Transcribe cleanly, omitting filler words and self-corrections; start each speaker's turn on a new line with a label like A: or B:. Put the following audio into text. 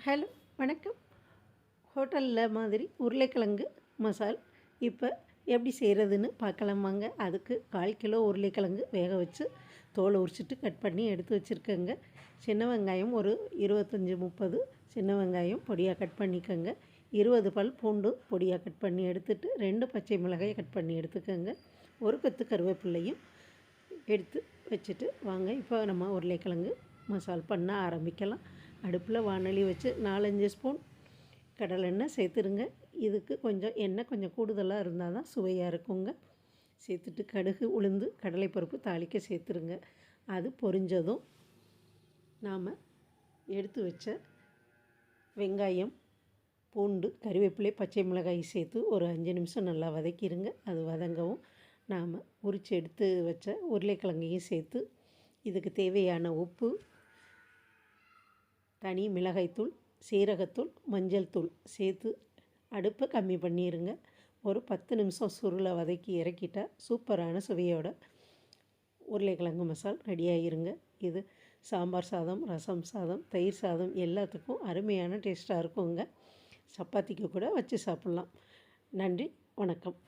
A: Hello, வணக்கம். ஹோட்டலில் மாதிரி உருளைக்கிழங்கு மசால் இப்போ எப்படி செய்கிறதுன்னு பார்க்கலாம் வாங்க. அதுக்கு 1/4 கிலோ உருளைக்கிழங்கு வேக வச்சு தோலை உரிச்சிட்டு கட் பண்ணி எடுத்து வச்சுருக்கேங்க. சின்ன வெங்காயம் ஒரு 25-30 சின்ன வெங்காயம் பொடியாக கட் பண்ணிக்கோங்க. 20 பல் பூண்டு பொடியாக கட் பண்ணி எடுத்துகிட்டு 2 பச்சை மிளகாயை கட் பண்ணி எடுத்துக்கோங்க. ஒரு கொத்து கருவேப்பிலையும் எடுத்து வச்சுட்டு வாங்க இப்போ நம்ம உருளைக்கிழங்கு மசால் பண்ண ஆரம்பிக்கலாம். அடுப்பில் வானொலி வச்சு 4-5 ஸ்பூன் கடலெண்ணெய் சேர்த்துருங்க. இதுக்கு கொஞ்சம் எண்ணெய் கொஞ்சம் கூடுதலாக இருந்தால் தான் சுவையாக இருக்குங்க. சேர்த்துட்டு கடுகு, உளுந்து, கடலைப்பருப்பு தாளிக்க சேர்த்துருங்க. அது பொரிஞ்சதும் நாம் எடுத்து வச்ச வெங்காயம், பூண்டு, கறிவேப்பிலை, பச்சை மிளகாய் சேர்த்து ஒரு 5 நிமிஷம் நல்லா வதக்கிடுங்க. அது வதங்கவும் நாம் உரித்து எடுத்து வச்ச உருளைக்கிழங்கையும் சேர்த்து இதுக்கு தேவையான உப்பு, தனி மிளகாய்த்தூள், சீரகத்தூள், மஞ்சள் தூள் சேர்த்து அடுப்பை கம்மி பண்ணிடுங்க. ஒரு 10 நிமிஷம் சுருளை வதக்கி இறக்கிட்டால் சூப்பரான சுவையோட உருளைக்கிழங்கு மசால் ரெடியாகிருங்க. இது சாம்பார் சாதம், ரசம் சாதம், தயிர் சாதம் எல்லாத்துக்கும் அருமையான டேஸ்ட்டாக இருக்குங்க. சப்பாத்திக்கு கூட வச்சு சாப்பிட்லாம். நன்றி, வணக்கம்.